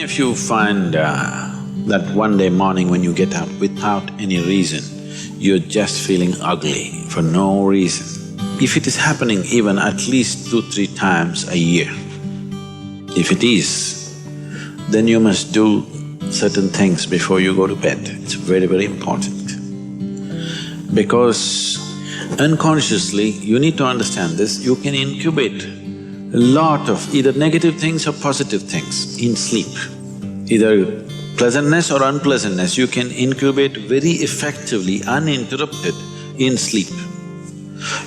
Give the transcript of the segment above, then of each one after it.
if you find that one day morning when you get up without any reason, you're just feeling ugly for no reason? If it is happening even at least 2-3 times a year, if it is, then you must do certain things before you go to bed. It's very, very important. Because unconsciously, you need to understand this, you can incubate a lot of either negative things or positive things in sleep. Either pleasantness or unpleasantness, you can incubate very effectively, uninterrupted in sleep.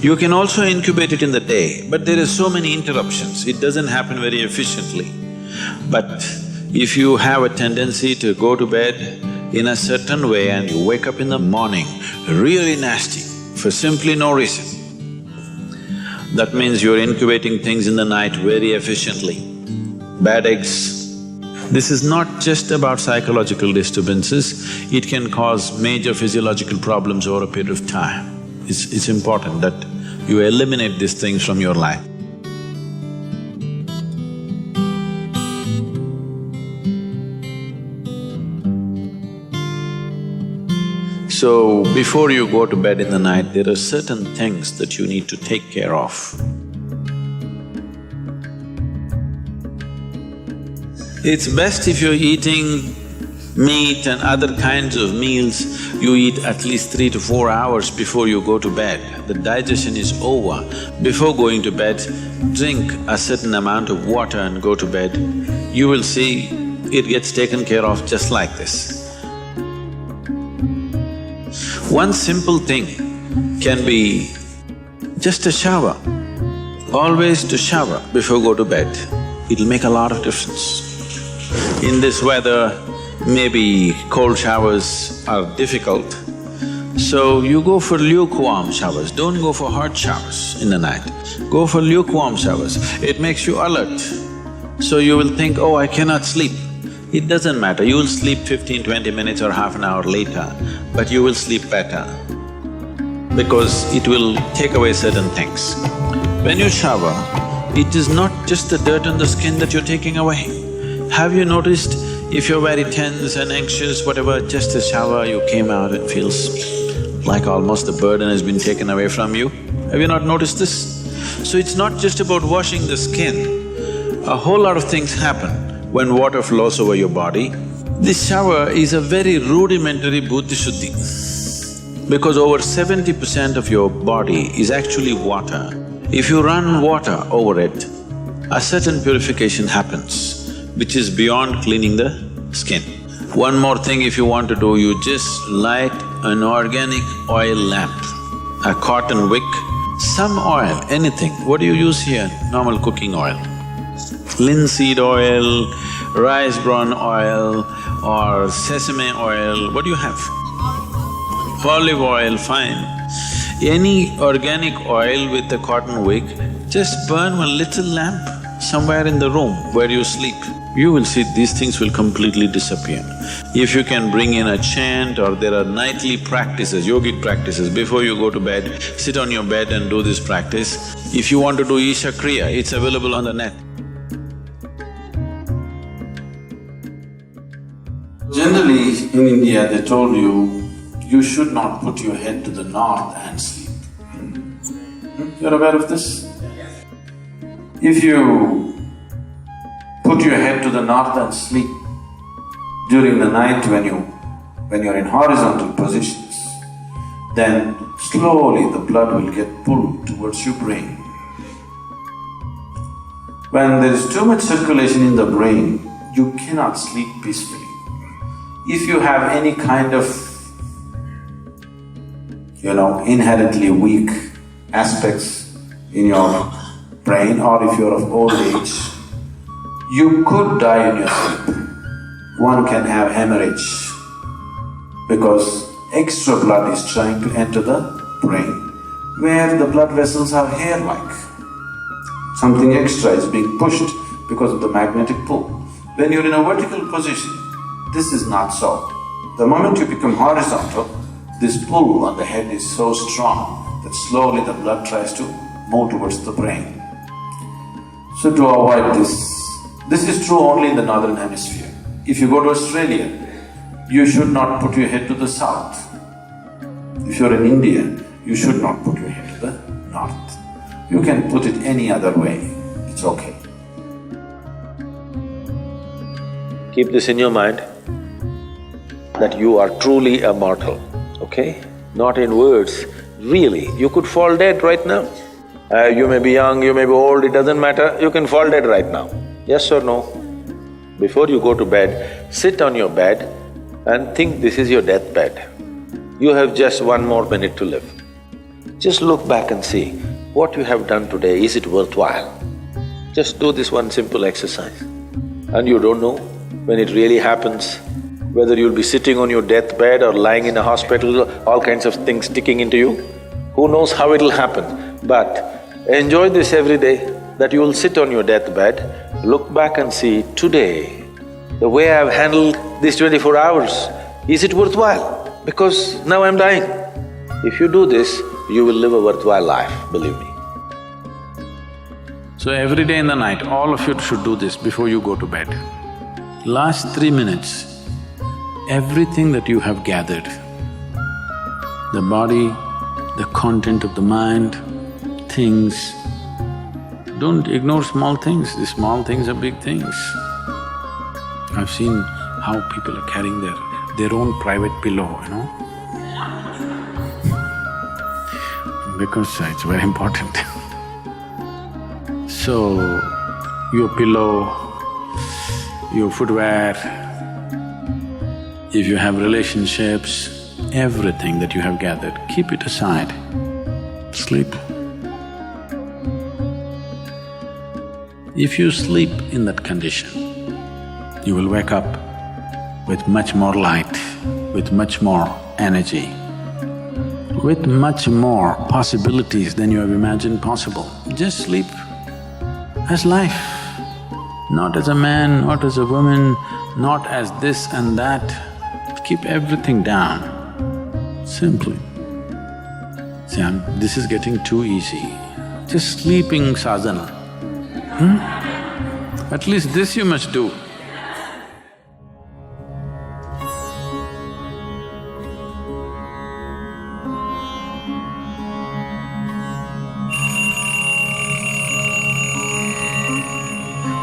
You can also incubate it in the day, but there are so many interruptions, it doesn't happen very efficiently. But if you have a tendency to go to bed in a certain way and you wake up in the morning really nasty for simply no reason, that means you're incubating things in the night very efficiently. Bad eggs. This is not just about psychological disturbances, it can cause major physiological problems over a period of time. It's important that you eliminate these things from your life. So, before you go to bed in the night, there are certain things that you need to take care of. It's best if you're eating meat and other kinds of meals, you eat at least 3 to 4 hours before you go to bed. The digestion is over. Before going to bed, drink a certain amount of water and go to bed. You will see it gets taken care of just like this. One simple thing can be just a shower. Always to shower before go to bed, it'll make a lot of difference. In this weather, maybe cold showers are difficult, so you go for lukewarm showers, don't go for hot showers in the night. Go for lukewarm showers, it makes you alert. So you will think, oh, I cannot sleep. It doesn't matter, you will sleep 15-20 minutes or half an hour later, but you will sleep better because it will take away certain things. When you shower, it is not just the dirt on the skin that you're taking away. Have you noticed, if you're very tense and anxious, whatever, just a shower, you came out, it feels like almost the burden has been taken away from you? Have you not noticed this? So it's not just about washing the skin, a whole lot of things happen when water flows over your body. This shower is a very rudimentary buddhi shuddhi, because over 70% of your body is actually water. If you run water over it, a certain purification happens, which is beyond cleaning the skin. One more thing if you want to do, you just light an organic oil lamp, a cotton wick, some oil, anything. What do you use here? Normal cooking oil. Linseed oil, rice bran oil or sesame oil, what do you have? Olive oil, fine. Any organic oil with a cotton wick, just burn one little lamp somewhere in the room where you sleep. You will see these things will completely disappear. If you can bring in a chant or there are nightly practices, yogic practices, before you go to bed, sit on your bed and do this practice. If you want to do Isha Kriya, it's available on the net. Generally, in India, they told you should not put your head to the north and sleep. You're aware of this? If you put your head to the north and sleep during the night when you're in horizontal positions, then slowly the blood will get pulled towards your brain. When there is too much circulation in the brain, you cannot sleep peacefully. If you have any kind of, inherently weak aspects in your brain, or if you're of old age, you could die in your sleep. One can have hemorrhage because extra blood is trying to enter the brain where the blood vessels are hair-like. Something extra is being pushed because of the magnetic pull. When you're in a vertical position, this is not so. The moment you become horizontal, this pull on the head is so strong that slowly the blood tries to move towards the brain. So to avoid this is true only in the northern hemisphere. If you go to Australia, you should not put your head to the south. If you're in India, you should not put your head to the north. You can put it any other way, it's okay. Keep this in your mind, that you are truly a mortal, okay? Not in words, really, you could fall dead right now. You may be young, you may be old, it doesn't matter, you can fall dead right now. Yes or no? Before you go to bed, sit on your bed and think this is your deathbed. You have just 1 more minute to live. Just look back and see, what you have done today, is it worthwhile? Just do this one simple exercise. And you don't know when it really happens, whether you'll be sitting on your deathbed or lying in a hospital, all kinds of things sticking into you. Who knows how it'll happen, but enjoy this every day, that you will sit on your deathbed, look back and see, today, the way I've handled these 24 hours, is it worthwhile? Because now I'm dying. If you do this, you will live a worthwhile life, believe me. So every day in the night, all of you should do this before you go to bed. Last 3 minutes, everything that you have gathered, the body, the content of the mind, things, don't ignore small things, these small things are big things. I've seen how people are carrying their own private pillow, you know, because it's very important. So, your pillow, your footwear, if you have relationships, everything that you have gathered, keep it aside, sleep. If you sleep in that condition, you will wake up with much more light, with much more energy, with much more possibilities than you have imagined possible. Just sleep as life, not as a man, not as a woman, not as this and that. Keep everything down, simply. See, this is getting too easy. Just sleeping sadhana. At least this you must do.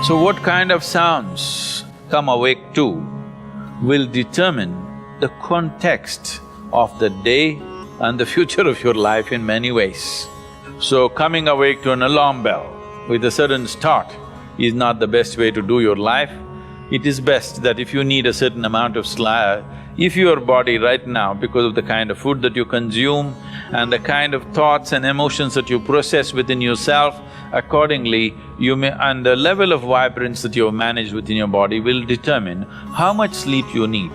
So what kind of sounds come awake to will determine the context of the day and the future of your life in many ways. So coming awake to an alarm bell with a sudden start is not the best way to do your life. It is best that if you need a certain amount of if your body right now, because of the kind of food that you consume and the kind of thoughts and emotions that you process within yourself, accordingly you may… and the level of vibrance that you have managed within your body will determine how much sleep you need.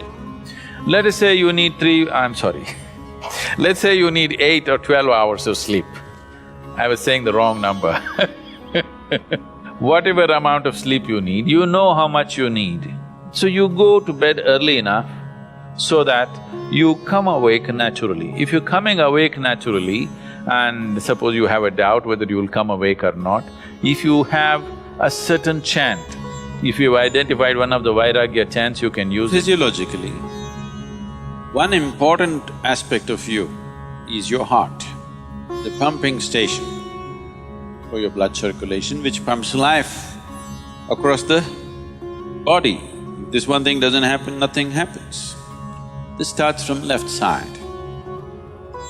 Let us say you need let's say you need 8 or 12 hours of sleep. I was saying the wrong number Whatever amount of sleep you need, you know how much you need. So you go to bed early enough so that you come awake naturally. If you're coming awake naturally, and suppose you have a doubt whether you will come awake or not, if you have a certain chant, if you've identified one of the Vairagya chants, you can use it. Physiologically, one important aspect of you is your heart, the pumping station for your blood circulation, which pumps life across the body. If this one thing doesn't happen, nothing happens. This starts from left side.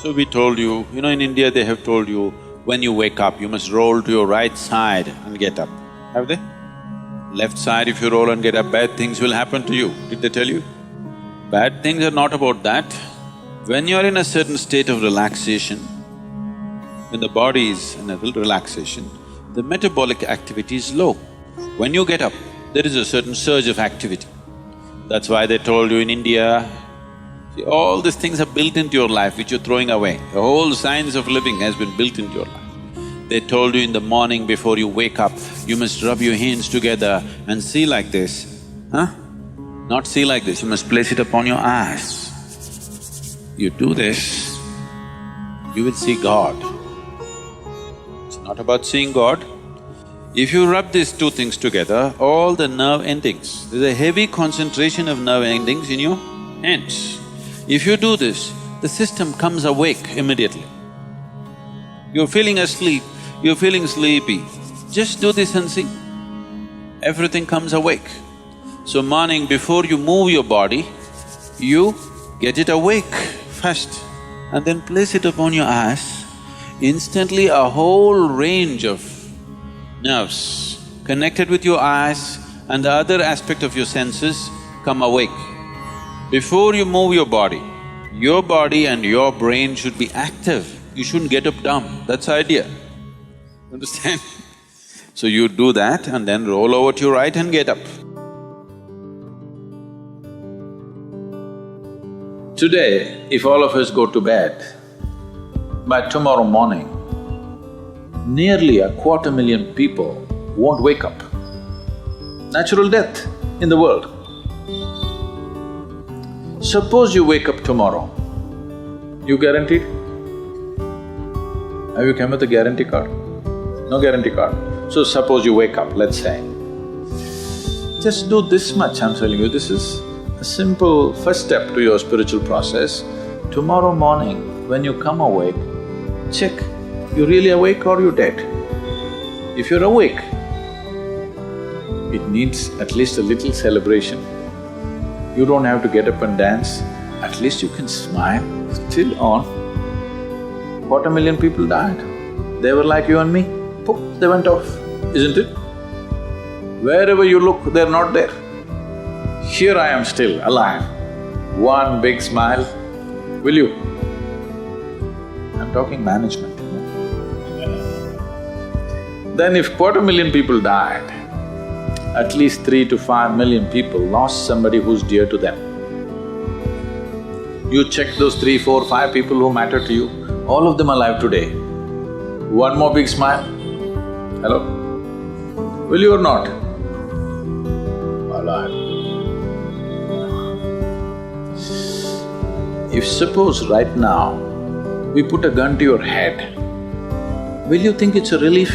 So we told you, in India they have told you, when you wake up, you must roll to your right side and get up. Have they? Left side, if you roll and get up, bad things will happen to you. Did they tell you? Bad things are not about that. When you're in a certain state of relaxation, when the body is in a relaxation, the metabolic activity is low. When you get up, there is a certain surge of activity. That's why they told you in India, see, all these things are built into your life which you're throwing away. The whole science of living has been built into your life. They told you in the morning before you wake up, you must rub your hands together and see like this, Not see like this, you must place it upon your eyes. You do this, you will see God. It's not about seeing God. If you rub these two things together, all the nerve endings, there's a heavy concentration of nerve endings in your hands. If you do this, the system comes awake immediately. You're feeling asleep, you're feeling sleepy, just do this and see. Everything comes awake. So morning, before you move your body, you get it awake first and then place it upon your eyes. Instantly a whole range of nerves connected with your eyes and the other aspect of your senses come awake. Before you move your body and your brain should be active. You shouldn't get up dumb, that's the idea. Understand? So you do that and then roll over to your right and get up. Today, if all of us go to bed, by tomorrow morning, nearly 250,000 people won't wake up. Natural death in the world. Suppose you wake up tomorrow, you guaranteed? Have you come with a guarantee card? No guarantee card. So suppose you wake up, let's say. Just do this much, I'm telling you, this is a simple first step to your spiritual process. Tomorrow morning, when you come awake, check, you really awake or you dead? If you're awake, it needs at least a little celebration. You don't have to get up and dance, at least you can smile, still on. 250,000 people died. They were like you and me, poof, they went off, isn't it? Wherever you look, they're not there. Here I am still, alive. One big smile, will you? I'm talking management, you know. Then if 250,000 people died, at least 3 to 5 million people lost somebody who's dear to them. You check those 3, 4, 5 people who matter to you, all of them alive today. One more big smile, hello? Will you or not? Alive. If suppose right now, we put a gun to your head, will you think it's a relief?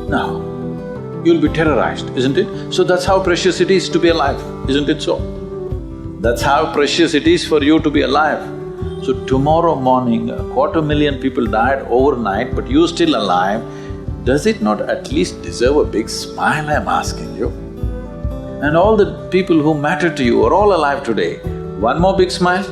No. You'll be terrorized, isn't it? So that's how precious it is to be alive, isn't it so? That's how precious it is for you to be alive. So tomorrow morning, 250,000 people died overnight, but you're still alive. Does it not at least deserve a big smile, I'm asking you? And all the people who matter to you are all alive today. One more big smile?